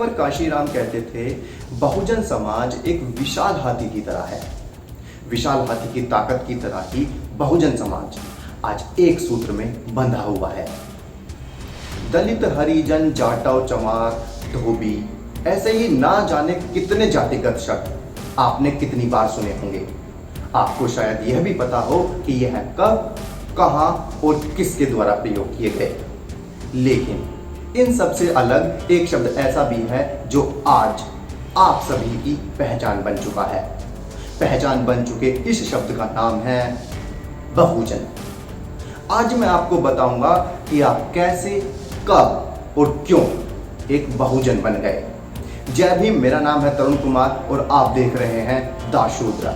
पेशेवर काशीराम कहते थे, बहुजन समाज एक विशाल हाथी की तरह है। विशाल हाथी की ताकत की तरह ही बहुजन समाज आज एक सूत्र में बंधा हुआ है। दलित, हरिजन, जाटव, चमार, धोबी, ऐसे ही ना जाने कितने जातिगत शब्द आपने कितनी बार सुने होंगे। आपको शायद यह भी पता हो कि यह कब, कहां और किसके द्वारा प्रयोग किए गए। लेकिन इन सबसे अलग एक शब्द ऐसा भी है जो आज आप सभी की पहचान बन चुका है। पहचान बन चुके इस शब्द का नाम है बहुजन। आज मैं आपको बताऊंगा कि आप कैसे, कब और क्यों एक बहुजन बन गए। जय भीम। मेरा नाम है तरुण कुमार और आप देख रहे हैं द शूद्रा।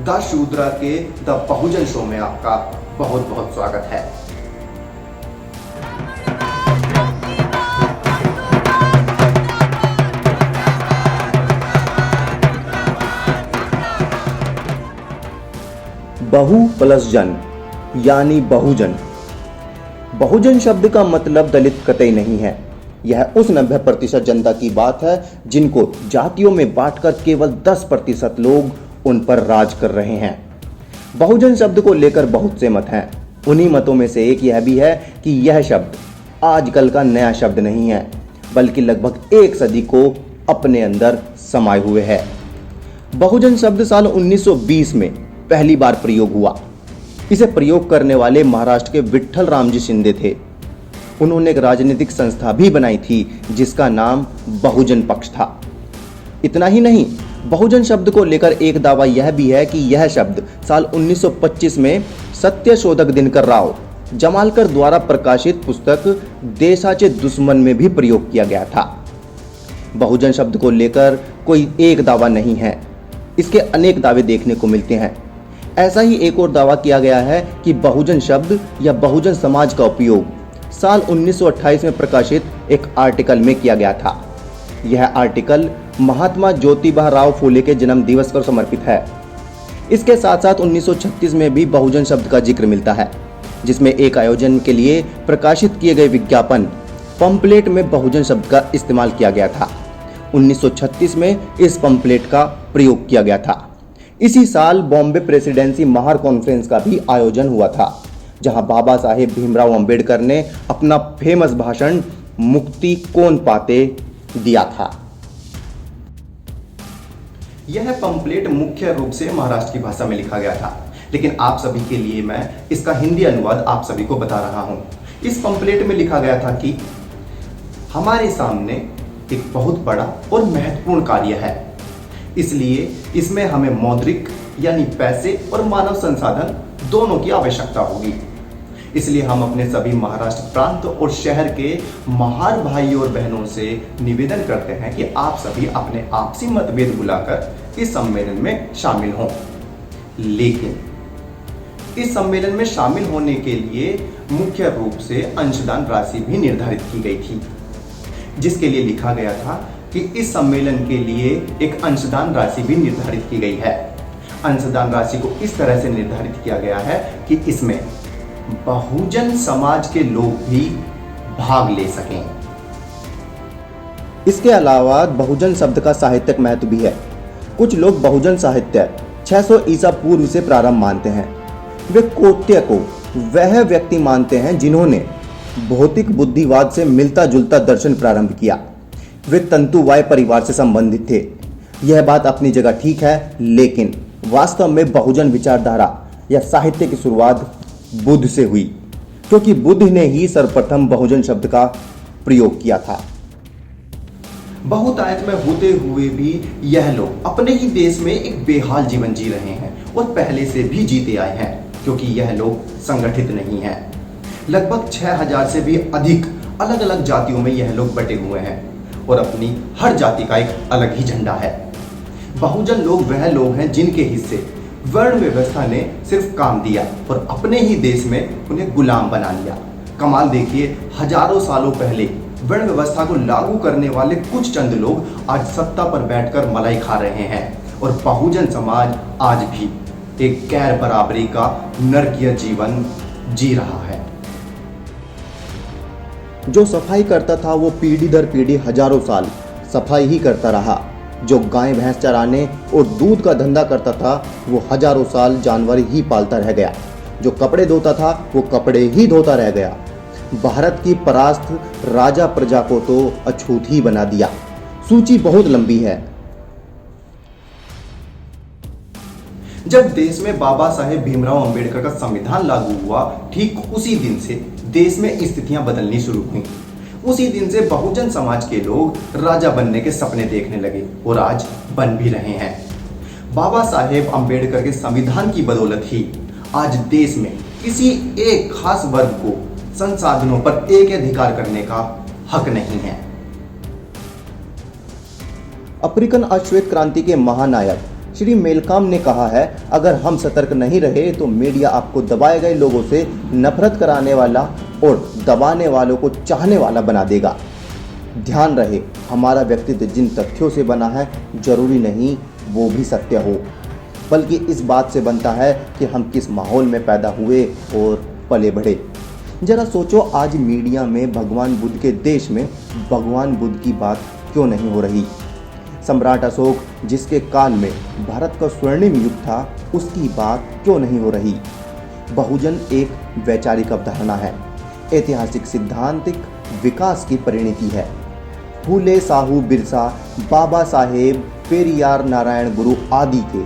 द शूद्रा के द बहुजन शो में आपका बहुत बहुत स्वागत है। बहु प्लस जन यानी बहुजन। बहुजन शब्द का मतलब दलित कतई नहीं है। यह उस 90% जनता की बात है जिनको जातियों में बांटकर केवल 10% लोग उन पर राज कर रहे हैं। बहुजन शब्द को लेकर बहुत से मत हैं। उन्हीं मतों में से एक यह भी है कि यह शब्द आजकल का नया शब्द नहीं है, बल्कि लगभग एक सदी को अपने अंदर समाये हुए है। बहुजन शब्द साल 1920 में पहली बार प्रयोग हुआ। इसे प्रयोग करने वाले महाराष्ट्र के विट्ठल रामजी शिंदे थे। उन्होंने एक राजनीतिक संस्था भी बनाई थी जिसका नाम बहुजन पक्ष था। इतना ही नहीं, बहुजन शब्द को लेकर एक दावा यह भी है कि यह शब्द साल 1925 में सत्यशोधक दिनकर राव जमालकर द्वारा प्रकाशित पुस्तक देशाचे दुश्मन में भी प्रयोग किया गया था। बहुजन शब्द को लेकर कोई एक दावा नहीं है, इसके अनेक दावे देखने को मिलते हैं। ऐसा ही एक और दावा किया गया है कि बहुजन शब्द या बहुजन समाज का उपयोग साल 1928 में प्रकाशित एक आर्टिकल में किया गया था। यह आर्टिकल महात्मा ज्योतिबा राव फूले के जन्म दिवस पर समर्पित है। इसके साथ साथ 1936 में भी बहुजन शब्द का जिक्र मिलता है, जिसमें एक आयोजन के लिए प्रकाशित किए गए विज्ञापन पंपलेट में बहुजन शब्द का इस्तेमाल किया गया था। 1936 में इस पंपलेट का प्रयोग किया गया था। इसी साल बॉम्बे प्रेसिडेंसी महार कॉन्फ्रेंस का भी आयोजन हुआ था, जहां बाबा साहेब भीमराव अंबेडकर ने अपना फेमस भाषण मुक्ति कौन पाते दिया था। यह पंपलेट मुख्य रूप से महाराष्ट्र की भाषा में लिखा गया था, लेकिन आप सभी के लिए मैं इसका हिंदी अनुवाद आप सभी को बता रहा हूं। इस पंपलेट में लिखा गया था कि हमारे सामने एक बहुत बड़ा और महत्वपूर्ण कार्य है, इसलिए इसमें हमें मौद्रिक यानी पैसे और मानव संसाधन दोनों की आवश्यकता होगी। इसलिए हम अपने सभी महाराष्ट्र प्रांत और शहर के महार भाइयों और बहनों से निवेदन करते हैं कि आप सभी अपने आपसी मतभेद भुलाकर इस सम्मेलन में शामिल हों। लेकिन इस सम्मेलन में शामिल होने के लिए मुख्य रूप से अंशदान राशि भी निर्धारित की गई थी, जिसके लिए लिखा गया था कि इस सम्मेलन के लिए एक अंशदान राशि भी निर्धारित की गई है। अंशदान राशि को इस तरह से निर्धारित किया गया है कि इसमें बहुजन समाज के लोग भी भाग ले सकें। इसके अलावा बहुजन शब्द का साहित्यिक महत्व भी है। कुछ लोग बहुजन साहित्य 600 ईसा पूर्व से प्रारंभ मानते हैं। वे कौत्य को वह व्यक्ति मानते हैं जिन्होंने भौतिक बुद्धिवाद से मिलता जुलता दर्शन प्रारंभ किया। वे तंतुवाय परिवार से संबंधित थे। यह बात अपनी जगह ठीक है, लेकिन वास्तव में बहुजन विचारधारा या साहित्य की शुरुआत बुद्ध से हुई, क्योंकि बुद्ध ने ही सर्वप्रथम बहुजन शब्द का प्रयोग किया था। बहुतायत में होते हुए भी यह लोग अपने ही देश में एक बेहाल जीवन जी रहे हैं और पहले से भी जीते आए हैं, क्योंकि यह लोग संगठित नहीं हैं। लगभग 6000 से भी अधिक अलग अलग जातियों में यह लोग बटे हुए हैं और अपनी हर जाति का एक अलग ही झंडा है। बहुजन लोग वह लोग हैं जिनके हिस्से वर्ण व्यवस्था ने सिर्फ काम दिया और अपने ही देश में उन्हें गुलाम बना लिया। कमाल देखिए, हजारों सालों पहले वर्ण व्यवस्था को लागू करने वाले कुछ चंद लोग आज सत्ता पर बैठकर मलाई खा रहे हैं और बहुजन समाज आज भी एक गैर बराबरी का नरकीय जीवन जी रहा है। जो सफाई करता था वो पीढ़ी दर पीढ़ी हजारों साल सफाई ही करता रहा। जो गाय भैंस चराने और दूध का धंधा करता था वो हजारों साल जानवर ही पालता रह गया। जो कपड़े धोता था वो कपड़े ही धोता रह गया। भारत की परास्त राजा प्रजा को तो अछूत ही बना दिया। सूची बहुत लंबी है। जब देश में बाबा साहेब भीमराव अंबेडकर का संविधान लागू हुआ, ठीक उसी दिन से देश में स्थितियां बदलनी शुरू हुई। उसी दिन से बहुजन समाज के लोग राजा बनने के सपने देखने लगे और आज बन भी रहे हैं। बाबा साहेब अंबेडकर के संविधान की बदौलत ही आज देश में किसी एक खास वर्ग को संसाधनों पर एक अधिकार करने का हक नहीं है। अफ्रीकन अश्वेत क्रांति के महानायक श्री मेलकाम ने कहा है, अगर हम सतर्क नहीं रहे तो मीडिया आपको दबाए गए लोगों से नफरत कराने वाला और दबाने वालों को चाहने वाला बना देगा। ध्यान रहे, हमारा व्यक्तित्व जिन तथ्यों से बना है जरूरी नहीं वो भी सत्य हो, बल्कि इस बात से बनता है कि हम किस माहौल में पैदा हुए और पले बढ़े। जरा सोचो, आज मीडिया में भगवान बुद्ध के देश में भगवान बुद्ध की बात क्यों नहीं हो रही? सम्राट अशोक जिसके काल में भारत का स्वर्णिम युग था, उसकी बात क्यों नहीं हो रही? बहुजन एक वैचारिक अवधारणा है, ऐतिहासिक सिद्धांतिक विकास की परिणति है। फूले साहू बिरसा, बाबा साहेब, पेरियार, नारायण गुरु आदि के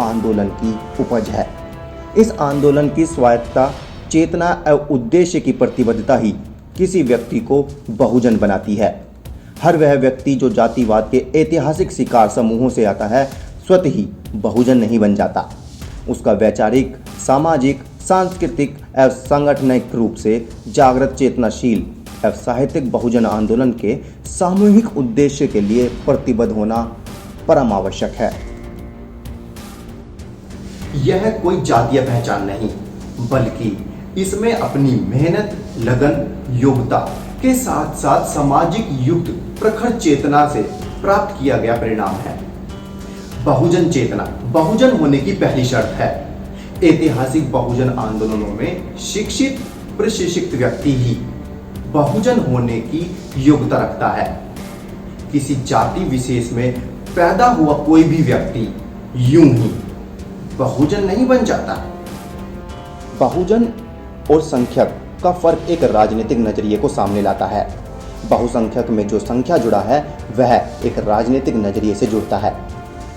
आंदोलन की उपज है। इस आंदोलन की स्वायत्तता, चेतना एवं उद्देश्य की प्रतिबद्धता ही किसी व्यक्ति को बहुजन बनाती है। हर वह व्यक्ति जो जातिवाद के ऐतिहासिक शिकार समूहों से आता है स्वतः ही बहुजन नहीं बन जाता। उसका वैचारिक, सामाजिक, सांस्कृतिक एवं संगठनिक रूप से जागृत, चेतनाशील एवं साहित्यिक बहुजन आंदोलन के सामूहिक उद्देश्य के लिए प्रतिबद्ध होना परम आवश्यक है। यह कोई जातीय पहचान नहीं, बल्कि इसमें अपनी मेहनत, लगन, योग्यता के साथ साथ सामाजिक युक्त प्रखर चेतना से प्राप्त किया गया परिणाम है। बहुजन चेतना बहुजन होने की पहली शर्त है। ऐतिहासिक बहुजन आंदोलनों में शिक्षित, प्रशिक्षित व्यक्ति ही बहुजन होने की योग्यता रखता है। किसी जाति विशेष में पैदा हुआ कोई भी व्यक्ति यूं ही बहुजन नहीं बन जाता। बहुजन और संख्यक का फर्क एक राजनीतिक नजरिए को सामने लाता है। बहुसंख्यक में जो संख्या जुड़ा है वह एक राजनीतिक नजरिए से जुड़ता है।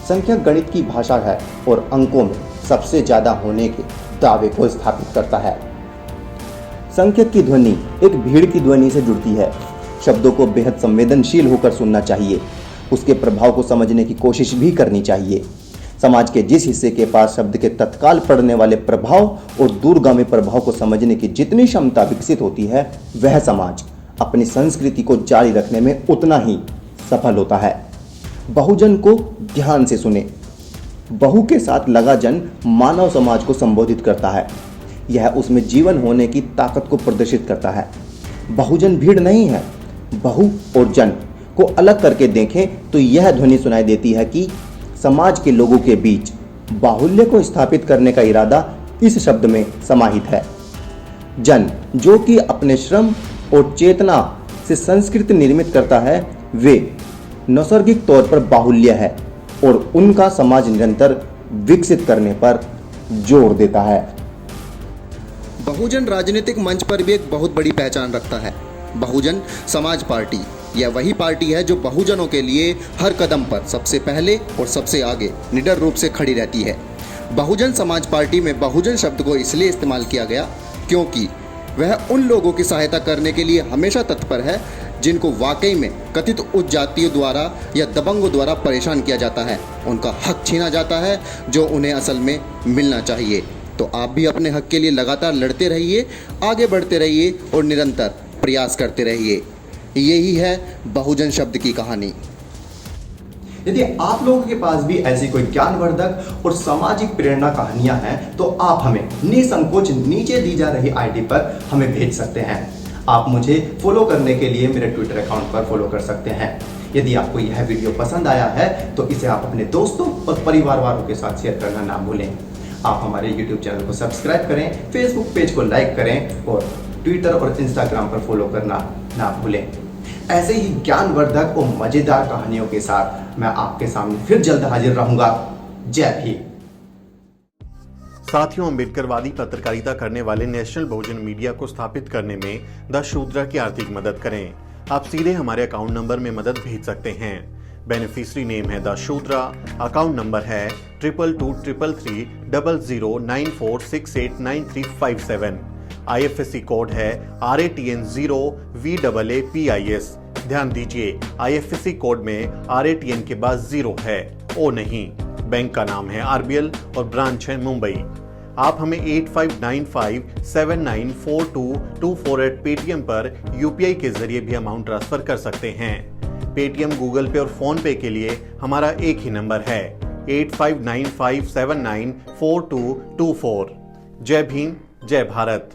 संख्यक गणित की भाषा है और अंकों में सबसे ज्यादा होने के दावे को स्थापित करता है। संख्यक की ध्वनि एक भीड़ की ध्वनि से जुड़ती है। शब्दों को बेहद संवेदनशील होकर सुनना चाहिए, उसके प्रभाव को समझने की कोशिश भी करनी चाहिए। समाज के जिस हिस्से के पास शब्द के तत्काल पड़ने वाले प्रभाव और दूरगामी प्रभाव को समझने की जितनी क्षमता विकसित होती है, वह समाज अपनी संस्कृति को जारी रखने में उतना ही सफल होता है। बहुजन को ध्यान से सुने। बहु के साथ लगा जन मानव समाज को संबोधित करता है। यह उसमें जीवन होने की ताकत को प्रदर्शित करता है। बहुजन भीड़ नहीं है। बहु और जन को अलग करके देखें तो यह ध्वनि सुनाई देती है कि समाज के लोगों के बीच बाहुल्य को स्थापित करने का इरादा इस शब्द में समाहित है। जन जो कि अपने श्रम और चेतना से संस्कृति निर्मित करता है, वे नैसर्गिक तौर पर बाहुल्य है और उनका समाज निरंतर विकसित करने पर जोर देता है। बहुजन राजनीतिक मंच पर भी एक बहुत बड़ी पहचान रखता है। बहुजन समाज पार्टी यह वही पार्टी है जो बहुजनों के लिए हर कदम पर सबसे पहले और सबसे आगे निडर रूप से खड़ी रहती है। बहुजन समाज पार्टी में बहुजन शब्द को इसलिए इस्तेमाल किया गया क्योंकि वह उन लोगों की सहायता करने के लिए हमेशा तत्पर है जिनको वाकई में कथित उच्च जातियों द्वारा या दबंगों द्वारा परेशान किया जाता है, उनका हक छीना जाता है जो उन्हें असल में मिलना चाहिए। तो आप भी अपने हक के लिए लगातार लड़ते रहिए, आगे बढ़ते रहिए और निरंतर प्रयास करते रहिए। यही है बहुजन शब्द की कहानी। यदि आप लोगों के पास भी ऐसी कोई ज्ञानवर्धक और सामाजिक प्रेरणा कहानियां हैं तो आप हमें निसंकोच नीचे दी जा रही आईडी पर हमें भेज सकते हैं। आप मुझे फॉलो करने के लिए मेरे ट्विटर अकाउंट पर फॉलो कर सकते हैं। यदि आपको यह वीडियो पसंद आया है तो इसे आप अपने दोस्तों और परिवार वालों के साथ शेयर करना ना भूलें। आप हमारे यूट्यूब चैनल को सब्सक्राइब करें, फेसबुक पेज को लाइक करें और ट्विटर और इंस्टाग्राम पर फॉलो करना ना भूलें। ऐसे ही ज्ञानवर्धक और मजेदार कहानियों के साथ मैं आपके सामने फिर जल्द हाजिर रहूंगा। जय भीम। साथियों, अम्बेडकरवादी पत्रकारिता करने वाले नेशनल बहुजन मीडिया को स्थापित करने में द शूद्रा की आर्थिक मदद करें। आप सीधे हमारे अकाउंट नंबर में मदद भेज सकते हैं। बेनिफिशियरी नेम है द शूद्रा, अकाउंट नंबर है 22233394689357। IFSC कोड है RATN0VAAPIS। ध्यान दीजिए, IFSC कोड में RATN के बाद 0 है, O नहीं। बैंक का नाम है RBL और ब्रांच है मुंबई। आप हमें 8595794224 पेटीएम पर UPI के जरिए भी अमाउंट ट्रांसफर कर सकते हैं। पेटीएम, गूगल पे और फोन पे के लिए हमारा एक ही नंबर है 8595794224। जय भीम, जय भारत।